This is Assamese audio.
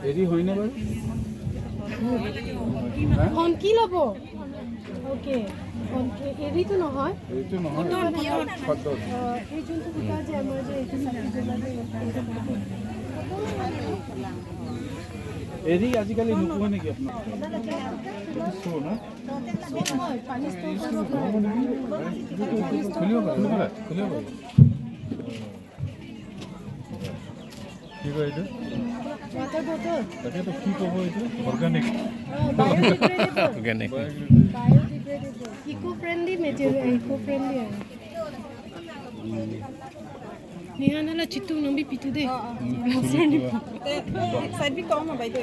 হেৰি হয়নে বাৰু কি ল'ব ওকে এৰিটো নহয় এইটো নহয় খদ্দৰ এই যোনটো দুটা যে আমাৰ যে এইটো এৰি আজিকালি নোপোৱা নেকি আপোনাক খুলিব পাৰে কি কয় এইটো water bottle তাকেতো কি ক'ব এইটো organic biodegradable eco-friendly material eco-friendly निहानला चित्तू नंबी पितू दे साइड भी कम है भाई तो